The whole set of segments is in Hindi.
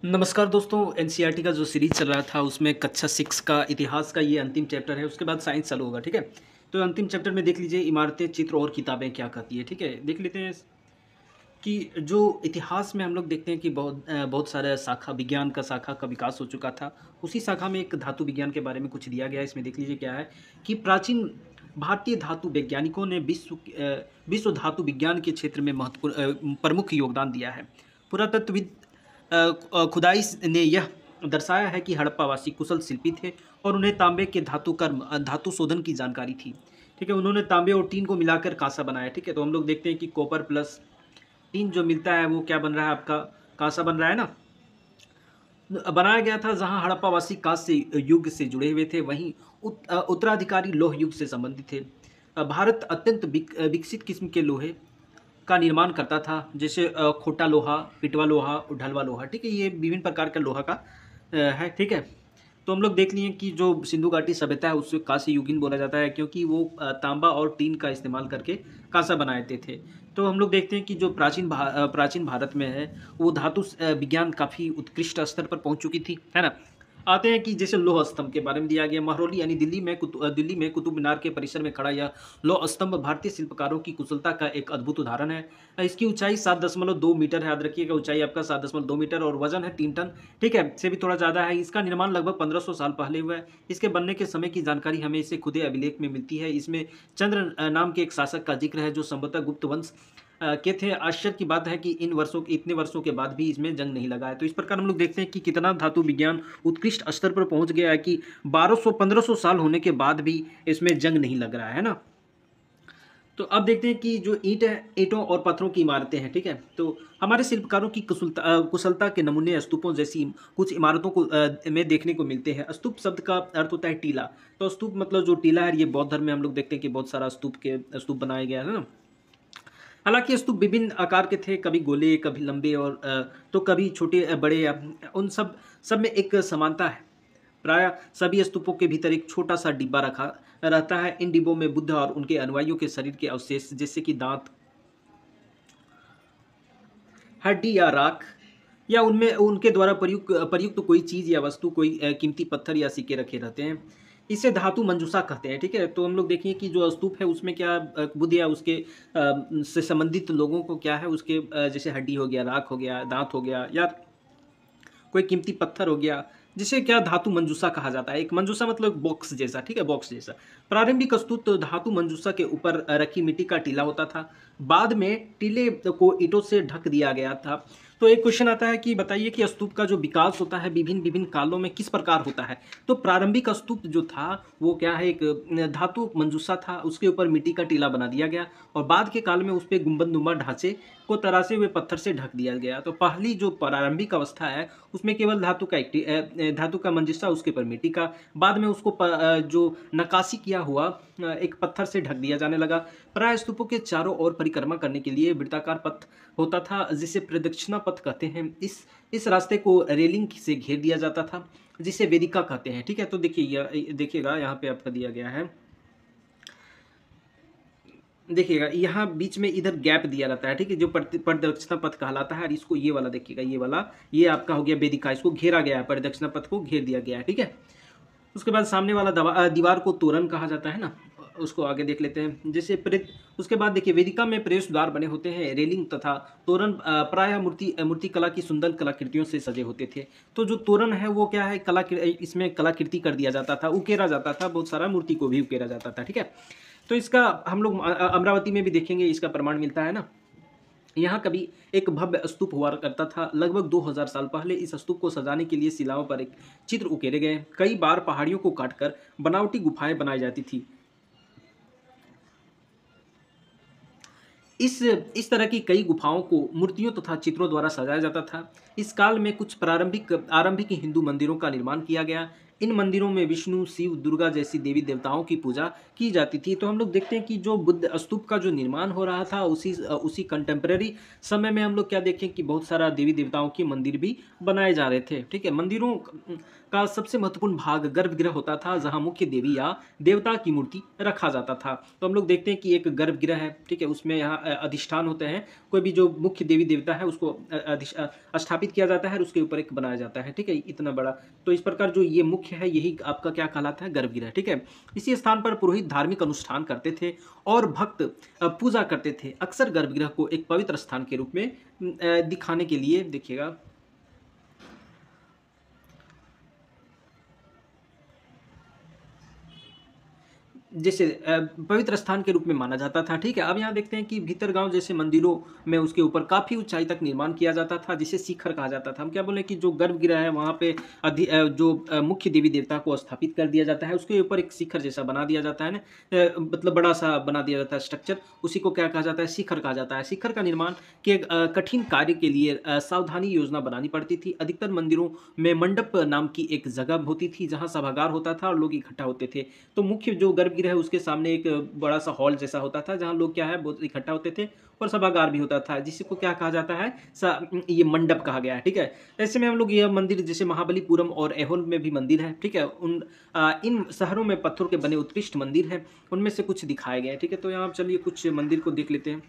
नमस्कार दोस्तों। एनसीईआरटी का जो सीरीज चल रहा था उसमें कक्षा 6 का इतिहास का ये अंतिम चैप्टर है। उसके बाद साइंस चालू होगा। ठीक है, तो अंतिम चैप्टर में देख लीजिए इमारतें, चित्र और किताबें क्या कहती है। ठीक है, देख लेते हैं कि जो इतिहास में हम लोग देखते हैं कि बहुत सारा शाखा, विज्ञान का शाखा का विकास हो चुका था। उसी शाखा में एक धातु विज्ञान के बारे में कुछ दिया गया है। इसमें देख लीजिए क्या है कि प्राचीन भारतीय धातु वैज्ञानिकों ने विश्व धातु विज्ञान के क्षेत्र में प्रमुख योगदान दिया है। पुरातत्वविद खुदाई ने यह दर्शाया है कि हड़प्पावासी कुशल शिल्पी थे और उन्हें तांबे के धातु शोधन की जानकारी थी। ठीक है, उन्होंने तांबे और टीन को मिलाकर कांसा बनाया। ठीक है, तो हम लोग देखते हैं कि कॉपर प्लस टीन जो मिलता है वो क्या बन रहा है, आपका कांसा बन रहा है ना। बनाया गया था जहां हड़प्पावासी कांस्य युग से जुड़े हुए थे, वहीं उत्तराधिकारी लौह युग से संबंधित थे। भारत अत्यंत विकसित किस्म के लोहे का निर्माण करता था, जैसे खोटा लोहा, पिटवा लोहा और ढलवा लोहा। ठीक है, ये विभिन्न प्रकार का लोहा का है। ठीक है, तो हम लोग देख लिए कि जो सिंधु घाटी सभ्यता है उससे कांस्य युगीन बोला जाता है, क्योंकि वो तांबा और टीन का इस्तेमाल करके कांसा बनाते थे। तो हम लोग देखते हैं कि जो प्राचीन भारत में है वो धातु विज्ञान काफ़ी उत्कृष्ट स्तर पर पहुंच चुकी थी, है ना। आते हैं कि जैसे लौह स्तंभ के बारे में दिया गया। महरौली यानी दिल्ली में कुतुब मीनार के परिसर में खड़ा यह लौह स्तंभ भारतीय शिल्पकारों की कुशलता का एक अद्भुत उदाहरण है। इसकी ऊंचाई 7.2 मीटर है। याद रखिएगा, ऊंचाई आपका 7.2 मीटर और वजन है 3 टन। ठीक है, से भी थोड़ा ज़्यादा है। इसका निर्माण लगभग 1500 साल पहले हुआ है। इसके बनने के समय की जानकारी हमें इसे खुदे अभिलेख में मिलती है। इसमें चंद्र नाम के एक शासक का जिक्र है जो संभवतः गुप्त वंश के थे। आश्चर्य की बात है कि इतने वर्षों के बाद भी इसमें जंग नहीं लगा है। तो इस प्रकार हम लोग देखते हैं कि कितना धातु विज्ञान उत्कृष्ट स्तर पर पहुंच गया है कि 1200-1500 साल होने के बाद भी इसमें जंग नहीं लग रहा है ना। तो अब देखते हैं कि जो ईंटों और पत्थरों की इमारतें हैं। ठीक है, तो हमारे शिल्पकारों की कुशलता के नमूने स्तूपों जैसी कुछ इमारतों में देखने को मिलते हैं। स्तूप शब्द का अर्थ होता है टीला। तो स्तूप मतलब जो टीला है, ये बौद्ध धर्म में हम लोग देखते हैं कि बहुत सारा स्तूप बनाए गया है ना। हालांकि स्तूप विभिन्न आकार के थे, कभी गोले, कभी लंबे और तो कभी छोटे बड़े। उन सब में एक समानता है। प्राय सभी स्तूपों के भीतर एक छोटा सा डिब्बा रखा रहता है। इन डिब्बों में बुद्ध और उनके अनुयायियों के शरीर के अवशेष, जैसे कि दांत, हड्डी या राख, या उनमें उनके द्वारा प्रयुक्त कोई चीज या वस्तु, कोई कीमती पत्थर या सिक्के रखे रहते हैं। इसे धातु मंजूषा कहते हैं। ठीक है, तो हम लोग देखिए कि जो स्तूप है उसमें क्या बुद्ध या उसके से संबंधित लोगों को क्या है, उसके जैसे हड्डी हो गया, राख हो गया, दांत हो गया, या कोई कीमती पत्थर हो गया, जिसे क्या धातु मंजूषा कहा जाता है। एक मंजूषा मतलब बॉक्स जैसा। ठीक है, बॉक्स जैसा। प्रारंभिक स्तूप धातु मंजूषा के ऊपर रखी मिट्टी का टीला होता था। बाद में टीले को ईंटों से ढक दिया गया था। तो एक क्वेश्चन आता है कि बताइए कि स्तूप का जो विकास होता है विभिन्न विभिन्न कालों में किस प्रकार होता है। तो प्रारंभिक स्तूप जो था वो क्या है, एक धातु मंजूषा था, उसके ऊपर मिट्टी का टीला बना दिया गया और बाद के काल में उस पर गुंबदनुमा ढांचे को तरासे हुए पत्थर से ढक दिया गया। तो पहली जो प्रारंभिक अवस्था है उसमें केवल धातु का मंजिस्टा, उसके ऊपर मिट्टी का, बाद में उसको जो नक्काशी किया हुआ एक पत्थर से ढक दिया जाने लगा। प्राय स्तूपों के चारों ओर परिक्रमा करने के लिए वृत्ताकार पथ होता था, जिसे प्रदक्षिणा पथ कहते हैं। इस रास्ते को रेलिंग से घेर दिया जाता था, जिसे वेदिका कहते हैं। ठीक है, तो देखिएगा यहाँ पे आपका दिया गया है। देखिएगा यहाँ बीच में इधर गैप दिया रहता है। ठीक है, जो प्रदक्षिणा पथ कहलाता है। और इसको ये वाला देखिएगा, ये आपका हो गया वेदिका। इसको घेरा गया है, प्रदक्षिणा पथ को घेर दिया गया है। ठीक है, उसके बाद सामने वाला दीवार को तोरण कहा जाता है ना। उसको आगे देख लेते हैं। उसके बाद देखिए वेदिका में प्रवेश द्वार बने होते हैं। रेलिंग तथा तोरण प्रायः मूर्ति कला की सुंदर कलाकृतियों से सजे होते थे। तो जो तोरण है वो क्या है, इसमें कलाकृति कर दिया जाता था, उकेरा जाता था, बहुत सारा मूर्ति को भी उकेरा जाता था। ठीक है, तो इसका हम लोग अमरावती में भी देखेंगे, इसका प्रमाण मिलता है ना। यहाँ कभी एक भव्य स्तूप हुआ करता था। लगभग 2000 साल पहले इस स्तूप को सजाने के लिए शिलाओं पर एक चित्र उकेरे गए। कई बार पहाड़ियों को काटकर बनावटी गुफाएं बनाई जाती थी। इस तरह की कई गुफाओं को मूर्तियों तथा चित्रों द्वारा सजाया जाता था। इस काल में कुछ आरंभिक हिंदू मंदिरों का निर्माण किया गया। इन मंदिरों में विष्णु, शिव, दुर्गा जैसी देवी देवताओं की पूजा की जाती थी। तो हम लोग देखते हैं कि जो बुद्ध स्तूप का जो निर्माण हो रहा था, उसी कंटेम्प्रेरी समय में हम लोग क्या देखें कि बहुत सारा देवी देवताओं के मंदिर भी बनाए जा रहे थे। ठीक है, मंदिरों का सबसे महत्वपूर्ण भाग गर्भगृह होता था, जहाँ मुख्य देवी या देवता की मूर्ति रखा जाता था। तो हम लोग देखते हैं कि एक गर्भगृह है, ठीक है, उसमें यहाँ अधिष्ठान होते हैं, कोई भी जो मुख्य देवी देवता है उसको स्थापित किया जाता है और उसके ऊपर एक बनाया जाता है। ठीक है, इतना बड़ा। तो इस प्रकार जो ये मुख्य है, यही आपका क्या कहलाता है, गर्भगृह। ठीक है, इसी स्थान पर पुरोहित धार्मिक अनुष्ठान करते थे और भक्त पूजा करते थे। अक्सर गर्भगृह को एक पवित्र स्थान के रूप में दिखाने के लिए, देखिएगा, जैसे पवित्र स्थान के रूप में माना जाता था। ठीक है, अब यहाँ देखते हैं कि भीतरगांव जैसे मंदिरों में उसके ऊपर काफ़ी ऊंचाई तक निर्माण किया जाता था, जिसे शिखर कहा जाता था। हम क्या बोले कि जो गर्भगृह है वहाँ पे मुख्य देवी देवता को स्थापित कर दिया जाता है, उसके ऊपर एक शिखर जैसा बना दिया जाता है ना, मतलब बड़ा सा बना दिया जाता है स्ट्रक्चर, उसी को क्या कहा जाता है, शिखर कहा जाता है। शिखर का निर्माण के कठिन कार्य के लिए सावधानी योजना बनानी पड़ती थी। अधिकतर मंदिरों में मंडप नाम की एक जगह होती थी, जहाँ सभागार होता था और लोग इकट्ठा होते थे। तो मुख्य जो गर्भगृह है उसके सामने एक बड़ा सा हॉल जैसा होता था, जहाँ लोग क्या है बहुत इकट्ठा होते थे, और सभागार भी होता था, जिसको क्या कहा जाता है, ये मंडप कहा गया है। ठीक है, ऐसे में हम लोग यह मंदिर जैसे महाबलीपुरम और ऐहोल में भी मंदिर है। ठीक है, इन शहरों में पत्थरों के बने उत्कृष्ट मंदिर हैं, उनमें से कुछ दिखाए गए हैं। ठीक है, तो यहाँ चलिए कुछ मंदिर को देख लेते हैं।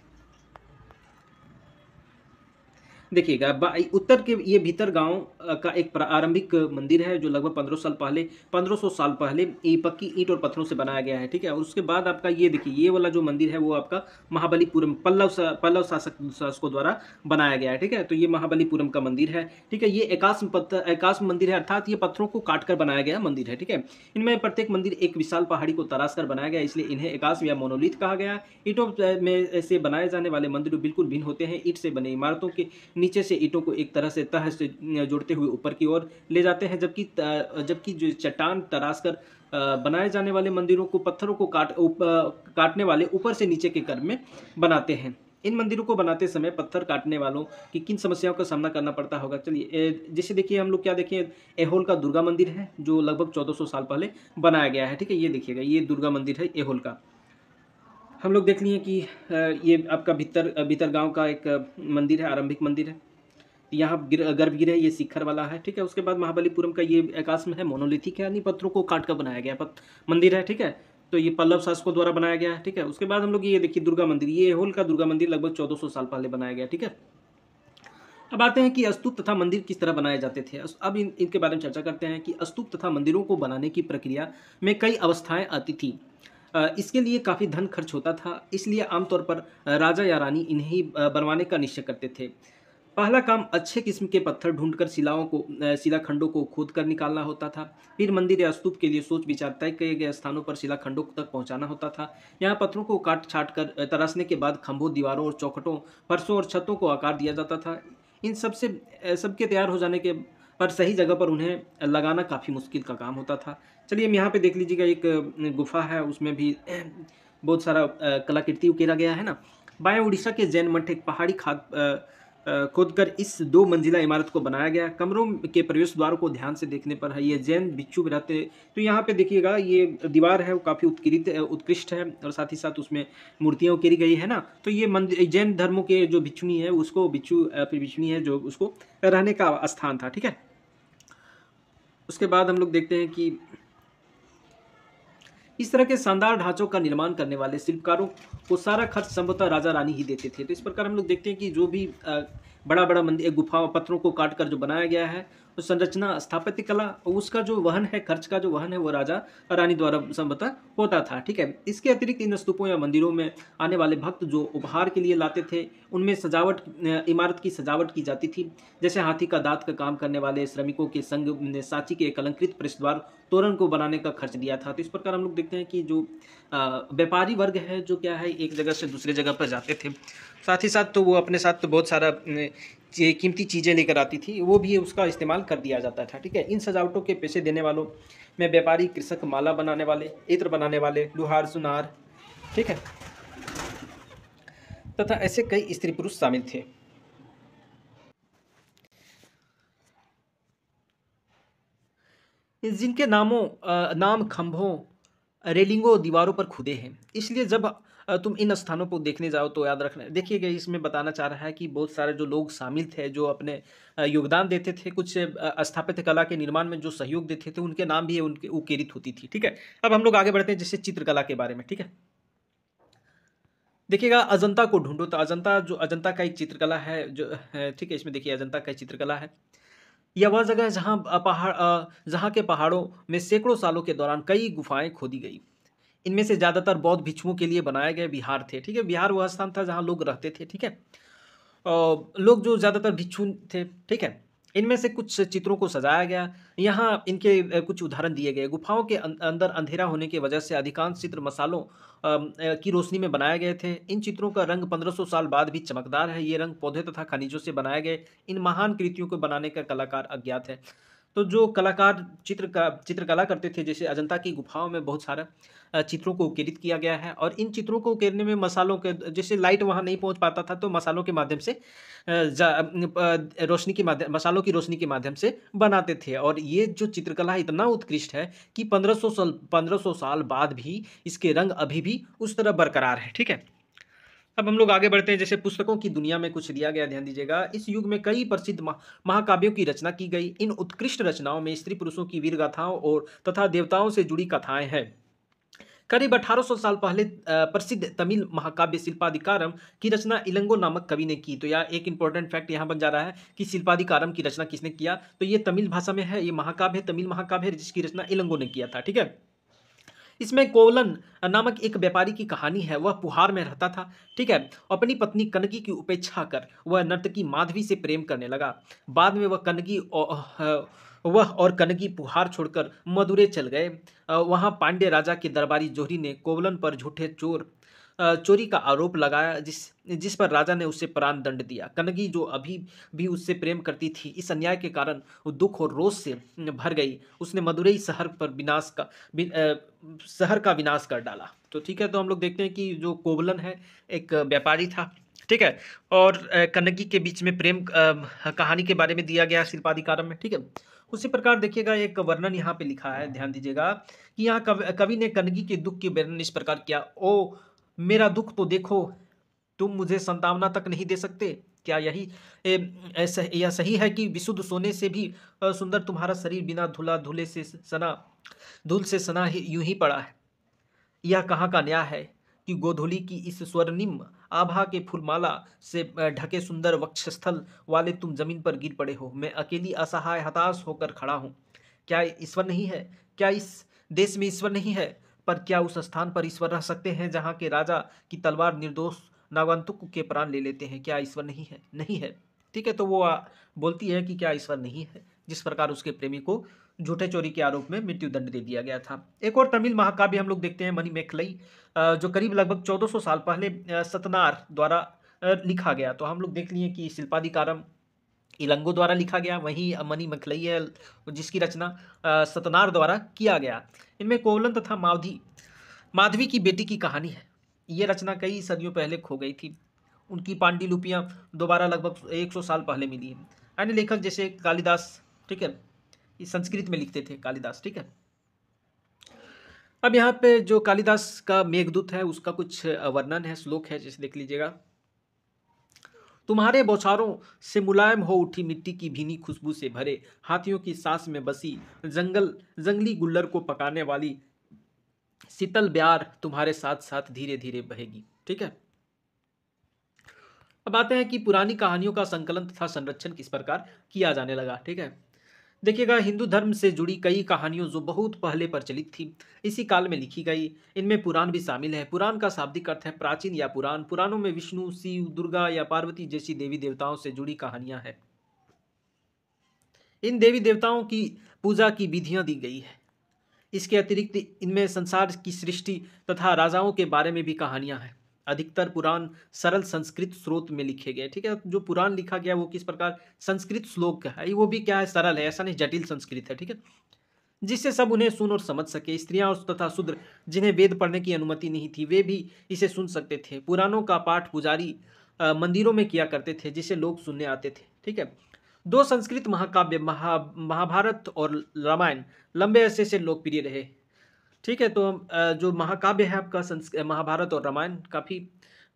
देखिएगा, उत्तर के ये भीतर गांव का एक प्रारंभिक मंदिर है, जो लगभग 1500 साल पहले ये पक्की ईंट और पत्थरों से बनाया गया है। ठीक है, और उसके बाद आपका ये देखिए, ये वाला जो मंदिर है वो आपका महाबलीपुरम पल्लव शासकों द्वारा बनाया गया है। ठीक है, तो ये महाबलीपुरम का मंदिर है। ठीक है, ये एकाश्म मंदिर है, अर्थात ये पत्थरों को काट कर बनाया गया मंदिर है। ठीक है, इनमें प्रत्येक मंदिर एक विशाल पहाड़ी को तराश कर बनाया गया, इसलिए इन्हें एकाश्म या मोनोलिथ कहा गया है। ईंटों में से बनाए जाने वाले मंदिर बिल्कुल भिन्न होते हैं। ईंट से बने इमारतों के नीचे से ईंटों को एक तरह से तह से जोड़ते हुए ऊपर की ओर ले जाते हैं, जबकि जो चट्टान तराश कर बनाए जाने वाले मंदिरों को पत्थरों को काटने वाले ऊपर से नीचे के क्रम में बनाते हैं। इन मंदिरों को बनाते समय पत्थर काटने वालों की किन समस्याओं का सामना करना पड़ता होगा, चलिए जैसे देखिए, हम लोग क्या देखें, ऐहोल का दुर्गा मंदिर है, जो लगभग 1400 साल पहले बनाया गया है। ठीक है, ये देखिएगा, ये दुर्गा मंदिर है ऐहोल का। हम लोग देख लिए कि ये आपका भीतर गांव का एक मंदिर है, आरंभिक मंदिर है। यहाँ गर्भगृह ये शिखर वाला है। ठीक है, उसके बाद महाबलीपुरम का ये एकाश्म है, मोनोलिथिक है, यानी पत्थरों को काट कर बनाया गया मंदिर है। ठीक है, तो ये पल्लव शासकों द्वारा बनाया गया है। ठीक है, उसके बाद हम लोग ये देखिए दुर्गा मंदिर, ये ऐहोल का दुर्गा मंदिर लगभग 1400 साल पहले बनाया गया। ठीक है, अब आते हैं कि स्तूप तथा मंदिर किस तरह बनाए जाते थे। अब इनके बारे में चर्चा करते हैं कि स्तूप तथा मंदिरों को बनाने की प्रक्रिया में कई अवस्थाएं आती थी। इसके लिए काफ़ी धन खर्च होता था, इसलिए आमतौर पर राजा या रानी इन्हें ही बनवाने का निश्चय करते थे। पहला काम अच्छे किस्म के पत्थर ढूंढकर शिलाखंडों को खोद कर निकालना होता था। फिर मंदिर या स्तूप के लिए सोच विचार तय किए गए स्थानों पर शिलाखंडों तक पहुंचाना होता था। यहाँ पत्थरों को काट छाट कर तराशने के बाद खंभों, दीवारों और चौखटों, फर्शों और छतों को आकार दिया जाता था। इन सबके तैयार हो जाने के पर सही जगह पर उन्हें लगाना काफ़ी मुश्किल का काम होता था। चलिए हम यहाँ पे देख लीजिएगा, एक गुफा है, उसमें भी बहुत सारा कलाकृति उकेरा गया है ना। बाएं उड़ीसा के जैन मठ एक पहाड़ी खोदकर इस 2 मंजिला इमारत को बनाया गया। कमरों के प्रवेश द्वारों को ध्यान से देखने पर है ये जैन भिक्षु भी रहते। तो यहाँ पे देखिएगा, ये दीवार है वो काफ़ी उत्कृष्ट है, और साथ ही साथ उसमें मूर्तियाँ उकेरी गई है ना। तो ये मंदिर जैन धर्मों के जो भिक्षुनी है उसको फिर भिक्षुनी है जो उसको रहने का स्थान था। ठीक है, उसके बाद हम लोग देखते हैं कि इस तरह के शानदार ढांचों का निर्माण करने वाले शिल्पकारों को सारा खर्च संभवतः राजा रानी ही देते थे। तो इस प्रकार हम लोग देखते हैं कि जो भी बड़ा बड़ा मंदिर, गुफा पत्थरों को काट कर जो बनाया गया है, तो संरचना, स्थापत्य कला, उसका जो वहन है, खर्च का जो वहन है, वो राजा रानी द्वारा संभवतः होता था। ठीक है, इसके अतिरिक्त इन स्तूपों या मंदिरों में आने वाले भक्त जो उपहार के लिए लाते थे, उनमें इमारत की सजावट की जाती थी। जैसे हाथी का दांत का काम करने वाले श्रमिकों के संग ने सांची के एक अलंकृत प्रवेश द्वार तोरण को बनाने का खर्च दिया था। तो इस प्रकार हम लोग देखते हैं कि जो व्यापारी वर्ग है, जो क्या है, एक जगह से दूसरे जगह पर जाते थे, साथ ही साथ तो वो अपने साथ तो बहुत सारा कीमती चीज़ें लेकर आती थी, वो भी उसका इस्तेमाल कर दिया जाता था। ठीक है, इन सजावटों के पैसे देने वालों में व्यापारी, कृषक, माला बनाने वाले, इत्र बनाने वाले, लुहार, सुनार, ठीक है, तथा ऐसे कई स्त्री पुरुष शामिल थे। जिनके नाम खंभों, रेलिंगों, दीवारों पर खुदे हैं। इसलिए जब तुम इन स्थानों को देखने जाओ तो याद रखना। देखिएगा इसमें बताना चाह रहा है कि बहुत सारे जो लोग शामिल थे, जो अपने योगदान देते थे, कुछ स्थापत्य कला के निर्माण में जो सहयोग देते थे, उनके नाम भी उनके उकेरित होती थी। ठीक है, अब हम लोग आगे बढ़ते हैं जैसे चित्रकला के बारे में। ठीक है, देखिएगा अजंता को ढूंढो, तो अजंता का एक चित्रकला है जो है, ठीक है, इसमें देखिए अजंता का एक चित्रकला है। यह वह जगह है जहाँ के पहाड़ों में सैकड़ों सालों के दौरान कई गुफाएं खोदी गई। इनमें से ज़्यादातर बौद्ध भिक्षुओं के लिए बनाए गए विहार थे। ठीक है, विहार वह स्थान था जहाँ लोग रहते थे। ठीक है, लोग जो ज़्यादातर भिक्षु थे। ठीक है, इनमें से कुछ चित्रों को सजाया गया। यहाँ इनके कुछ उदाहरण दिए गए। गुफाओं के अंदर अंधेरा होने की वजह से अधिकांश चित्र मसालों की रोशनी में बनाए गए थे। इन चित्रों का रंग 1500 साल बाद भी चमकदार है। ये रंग पौधे तथा खनिजों से बनाए गए। इन महान कृतियों को बनाने का कलाकार अज्ञात है। तो जो कलाकार चित्रकला करते थे, जैसे अजंता की गुफाओं में बहुत सारा चित्रों को उकेरित किया गया है, और इन चित्रों को उकेरने में मसालों के, जैसे लाइट वहाँ नहीं पहुँच पाता था, तो मसालों के माध्यम से रोशनी के माध्यम मसालों की रोशनी के माध्यम से बनाते थे। और ये जो चित्रकला है इतना उत्कृष्ट है कि 1500 साल बाद भी इसके रंग अभी भी उस तरह बरकरार है। ठीक है, अब हम लोग आगे बढ़ते हैं। जैसे पुस्तकों की दुनिया में कुछ दिया गया, ध्यान दीजिएगा। इस युग में कई प्रसिद्ध महाकाव्यों की रचना की गई। इन उत्कृष्ट रचनाओं में स्त्री पुरुषों की वीर गाथाओं और तथा देवताओं से जुड़ी कथाएं हैं। करीब 1800 साल पहले प्रसिद्ध तमिल महाकाव्य शिल्पाधिकारम की रचना इलंगो नामक कवि ने की। तो यह एक इंपॉर्टेंट फैक्ट यहाँ बन जा रहा है कि शिल्पाधिकारम की रचना किसने किया, तो ये तमिल भाषा में है। ये महाकाव्य तमिल महाकाव्य है जिसकी रचना इलंगो ने किया था। ठीक है, इसमें कोवलन नामक एक व्यापारी की कहानी है। वह पुहार में रहता था। ठीक है, अपनी पत्नी कनकी की उपेक्षा कर वह नर्तकी माधवी से प्रेम करने लगा। बाद में वह और कनकी पुहार छोड़कर मदुरै चल गए। वहां पांड्य राजा के दरबारी जोहरी ने कोवलन पर चोरी का आरोप लगाया, जिस पर राजा ने उसे प्राण दंड दिया। कनगी जो अभी भी उससे प्रेम करती थी, इस अन्याय के कारण वो दुख और रोष से भर गई। उसने मदुरई शहर का विनाश कर डाला। तो ठीक है, तो हम लोग देखते हैं कि जो कोवलन है एक व्यापारी था। ठीक है, और कनगी के बीच में प्रेम कहानी के बारे में दिया गया शिल्पाधिकारम में। ठीक है, उसी प्रकार देखिएगा एक वर्णन यहाँ पे लिखा है, ध्यान दीजिएगा कि यहाँ कवि ने कनगी के दुख के वर्णन इस प्रकार किया। ओ मेरा दुख तो देखो, तुम मुझे संतावना तक नहीं दे सकते। क्या यह सही है कि विशुद्ध सोने से भी सुंदर तुम्हारा शरीर बिना धूल से सना यूं ही पड़ा है। यह कहाँ का न्याय है कि गोधूली की इस स्वर्णिम आभा के फूलमाला से ढके सुंदर वक्षस्थल वाले तुम जमीन पर गिर पड़े हो। मैं अकेली असहाय हताश होकर खड़ा हूँ। क्या ईश्वर नहीं है? क्या इस देश में ईश्वर नहीं है? पर क्या उस स्थान पर ईश्वर रह सकते हैं जहाँ के राजा की तलवार निर्दोष नागंतुक के प्राण ले लेते हैं? क्या ईश्वर नहीं है? नहीं है। ठीक है, तो वो बोलती है कि क्या ईश्वर नहीं है, जिस प्रकार उसके प्रेमी को झूठे चोरी के आरोप में मृत्यु दंड दे दिया गया था। एक और तमिल महाकाव्य हम लोग देखते हैं, मणिमेखलई, जो करीब लगभग 1400 साल पहले सतनार द्वारा लिखा गया। तो हम लोग देख लिए कि शिल्पाधिकारम इलंगो द्वारा लिखा गया, वहीं मणिमेखलई है जिसकी रचना सतनार द्वारा किया गया। इनमें कोवलन तथा माधवी की बेटी की कहानी है। ये रचना कई सदियों पहले खो गई थी। उनकी पांडुलिपियां दोबारा लगभग 100 साल पहले मिली हैं। अन्य लेखक जैसे कालिदास, ठीक है, ये संस्कृत में लिखते थे कालिदास। ठीक है, अब यहाँ पे जो कालिदास का मेघदूत है उसका कुछ वर्णन है, श्लोक है, जैसे देख लीजिएगा। तुम्हारे बौछारों से मुलायम हो उठी मिट्टी की भीनी खुशबू से भरे हाथियों की सांस में बसी जंगली गुल्लर को पकाने वाली शीतल ब्यार तुम्हारे साथ साथ धीरे धीरे बहेगी। ठीक है, अब आते हैं कि पुरानी कहानियों का संकलन तथा संरक्षण किस प्रकार किया जाने लगा। ठीक है, देखिएगा हिंदू धर्म से जुड़ी कई कहानियों जो बहुत पहले प्रचलित थी, इसी काल में लिखी गई। इनमें पुराण भी शामिल है। पुराण का शाब्दिक अर्थ है प्राचीन या पुराण। पुराणों में विष्णु, शिव, दुर्गा या पार्वती जैसी देवी देवताओं से जुड़ी कहानियां हैं। इन देवी देवताओं की पूजा की विधियां दी गई है। इसके अतिरिक्त इनमें संसार की सृष्टि तथा राजाओं के बारे में भी कहानियां हैं। अधिकतर पुराण सरल संस्कृत स्रोत में लिखे गए। ठीक है, जो पुराण लिखा गया वो किस प्रकार संस्कृत श्लोक का है, वो भी क्या है, सरल है, ऐसा नहीं जटिल संस्कृत है। ठीक है, जिससे सब उन्हें सुन और समझ सके। स्त्रियां और तथा शूद्र जिन्हें वेद पढ़ने की अनुमति नहीं थी, वे भी इसे सुन सकते थे। पुराणों का पाठ पुजारी मंदिरों में किया करते थे, जिसे लोग सुनने आते थे। ठीक है, दो संस्कृत महाकाव्य महाभारत और रामायण लंबे अरसे से लोकप्रिय रहे। ठीक है, तो जो महाकाव्य है आपका महाभारत और रामायण काफ़ी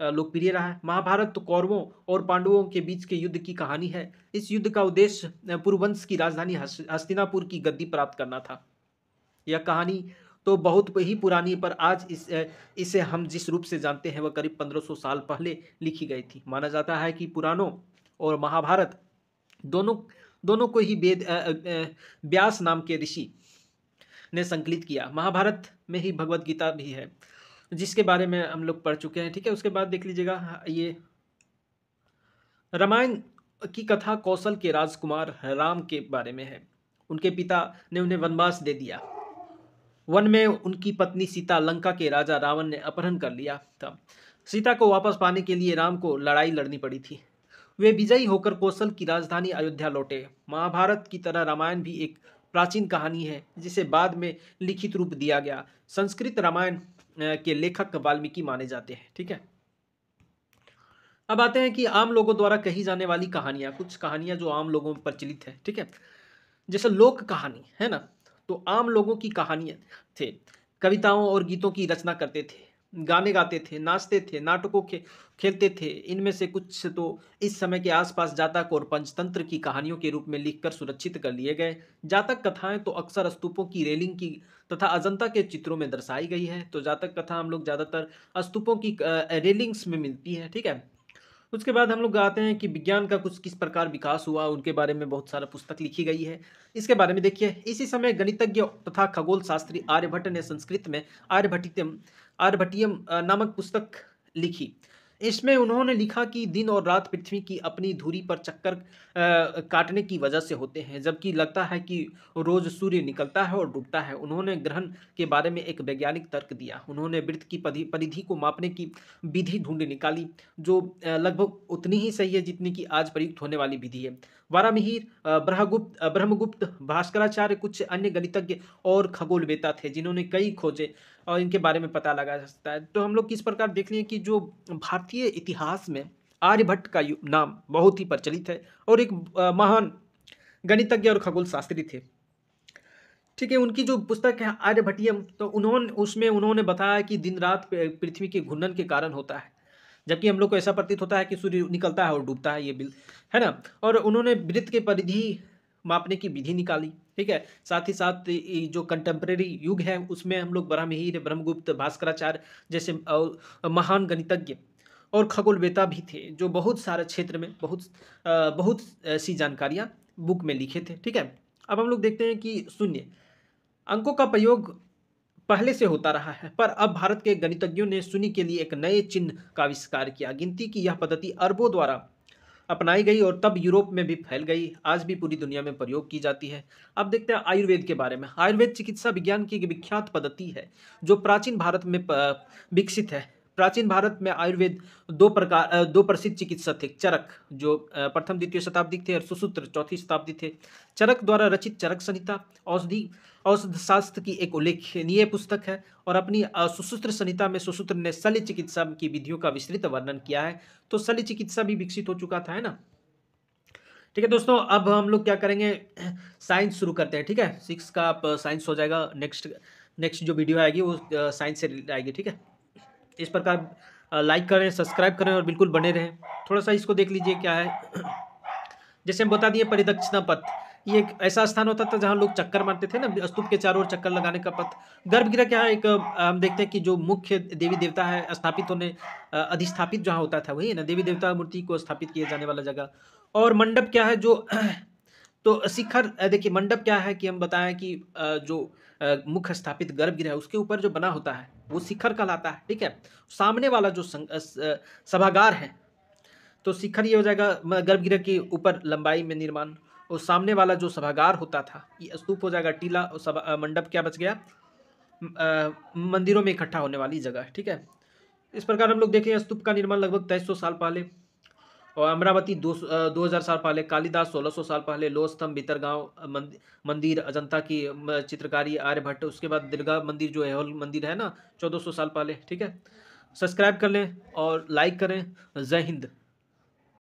लोकप्रिय रहा है। महाभारत तो कौरवों और पांडवों के बीच के युद्ध की कहानी है। इस युद्ध का उद्देश्य पुरुवंश की राजधानी हस्तिनापुर की गद्दी प्राप्त करना था। यह कहानी तो बहुत ही पुरानी है, पर आज इसे हम जिस रूप से जानते हैं वह करीब 1500 साल पहले लिखी गई थी। माना जाता है कि पुराणों और महाभारत दोनों दोनों को ही व्यास नाम के ऋषि ने संकलित किया। महाभारत में ही भगवत गीता भी है, जिसके बारे में हम लोग पढ़ चुके हैं। ठीक है, उसके बाद देख लीजिएगा, ये रामायण की कथा कौशल के राजकुमार राम के बारे में है। उनके पिता ने उन्हें वनवास दे दिया। वन में उनकी पत्नी सीता लंका के राजा रावण ने अपहरण कर लिया था। सीता को वापस पाने के लिए राम को लड़ाई लड़नी पड़ी थी। वे विजयी होकर कौशल की राजधानी अयोध्या लौटे। महाभारत की तरह रामायण भी एक प्राचीन कहानी है जिसे बाद में लिखित रूप दिया गया। संस्कृत रामायण के लेखक वाल्मीकि माने जाते हैं। ठीक है, अब आते हैं कि आम लोगों द्वारा कही जाने वाली कहानियां, कुछ कहानियां जो आम लोगों में प्रचलित है। ठीक है, जैसे लोक कहानी है ना, तो आम लोगों की कहानियां थे, कविताओं और गीतों की रचना करते थे, गाने गाते थे, नाचते थे, नाटकों खेलते थे। इनमें से कुछ तो इस समय के आसपास जातक और पंचतंत्र की कहानियों के रूप में लिखकर सुरक्षित कर लिए गए। जातक कथाएं तो अक्सर स्तूपों की रेलिंग की तथा अजंता के चित्रों में दर्शाई गई है। तो जातक कथा हम लोग ज़्यादातर स्तूपों की रेलिंग्स में मिलती है। ठीक है, उसके बाद हम लोग आते हैं कि विज्ञान का कुछ किस प्रकार विकास हुआ, उनके बारे में बहुत सारा पुस्तक लिखी गई है। इसके बारे में देखिए, इसी समय गणितज्ञ तथा खगोल शास्त्री आर्यभट्ट ने संस्कृत में आर्यभट्टियम नामक पुस्तक लिखी। इसमें उन्होंने लिखा कि दिन और रात पृथ्वी की अपनी धुरी पर चक्कर काटने की वजह से होते हैं, जबकि लगता है कि रोज सूर्य निकलता है और डूबता है। उन्होंने ग्रहण के बारे में एक वैज्ञानिक तर्क दिया। उन्होंने वृत्त की परिधि को मापने की विधि ढूंढ निकाली, जो लगभग उतनी ही सही है जितनी कि आज प्रयुक्त होने वाली विधि है। वारामिहिर, ब्रह्मगुप्त, भास्कराचार्य, कुछ अन्य गणितज्ञ और खगोलवेता थे जिन्होंने कई खोजे और इनके बारे में पता लगा सकता है। तो हम लोग किस प्रकार देख लिए कि जो भारतीय इतिहास में आर्यभट्ट का नाम बहुत ही प्रचलित है और एक महान गणितज्ञ और खगोल शास्त्री थे। ठीक है, उनकी जो पुस्तक है आर्यभट्टियम, तो उन्होंने बताया कि दिन रात पृथ्वी के घूर्णन के कारण होता है, जबकि हम लोग को ऐसा प्रतीत होता है कि सूर्य निकलता है और डूबता है, ये बिल है ना। और उन्होंने वृत्त के परिधि मापने की विधि निकाली। ठीक है, साथ ही साथ ये जो कंटेम्प्रेरी युग है उसमें हम लोग बराहमिहिर, ब्रह्मगुप्त, भास्कराचार्य जैसे महान गणितज्ञ और खगोलवेता भी थे, जो बहुत सारे क्षेत्र में बहुत सी जानकारियां बुक में लिखे थे। ठीक है, अब हम लोग देखते हैं कि शून्य अंकों का प्रयोग पहले से होता रहा है, पर अब भारत के गणितज्ञों ने शून्य के लिए एक नए चिन्ह का आविष्कार किया। गिनती की यह पद्धति अरबों द्वारा अपनाई गई और तब यूरोप में भी फैल गई। आज भी पूरी दुनिया में प्रयोग की जाती है। अब देखते हैं आयुर्वेद के बारे में। आयुर्वेद चिकित्सा विज्ञान की एक विख्यात पद्धति है जो प्राचीन भारत में विकसित है। प्राचीन भारत में आयुर्वेद दो प्रसिद्ध चिकित्सक थे। चरक जो प्रथम द्वितीय शताब्दी थे और सुश्रुत चौथी शताब्दी थे। चरक द्वारा रचित चरक संहिता औषध शास्त्र की एक उल्लेखनीय पुस्तक है और अपनी सुश्रुत संहिता में सुश्रुत ने शल्य चिकित्सा की विधियों का विस्तृत वर्णन किया है। तो शल्य चिकित्सा भी विकसित हो चुका था, है ना। ठीक है दोस्तों, अब हम लोग क्या करेंगे, साइंस शुरू करते हैं। ठीक है, 6 का आप साइंस हो जाएगा। नेक्स्ट जो वीडियो आएगी वो साइंस से रिलेटेड आएगी। ठीक है, इस प्रकार लाइक करें, सब्सक्राइब करें और बिल्कुल बने रहें। थोड़ा सा इसको देख लीजिए क्या है। जैसे हम बता दिए परिदक्षिणा पथ, ये एक ऐसा स्थान होता था जहाँ लोग चक्कर मारते थे ना, स्तूप के चारों ओर चक्कर लगाने का पथ। गर्भगृह क्या है, एक हम देखते हैं कि जो मुख्य देवी देवता है स्थापित होने अधिष्ठापित जहाँ होता था वही है ना, देवी देवता मूर्ति को स्थापित किए जाने वाला जगह। और मंडप क्या है, जो तो शिखर देखिए मंडप क्या है कि हम बताएं कि जो मुख्य स्थापित गर्भगृह है उसके ऊपर जो बना होता है वो शिखर कहलाता है। ठीक है, सामने वाला जो सभागार है तो शिखर ये हो जाएगा गर्भगृह के ऊपर लंबाई में निर्माण, और सामने वाला जो सभागार होता था ये स्तूप हो जाएगा टीला, और मंडप क्या बच गया, मंदिरों में इकट्ठा होने वाली जगह। ठीक है, इस प्रकार हम लोग देखें स्तूप का निर्माण लगभग 2300 साल पहले, और अमरावती 2000 साल पहले, कालिदास 1600 साल पहले, लोह स्तंभ भीतरगांव मंदिर, अजंता की चित्रकारी आर्यभट्ट, उसके बाद दुर्गा मंदिर जो है मंदिर है ना 1400 साल पहले। ठीक है, सब्सक्राइब कर लें और लाइक करें। जय हिंद।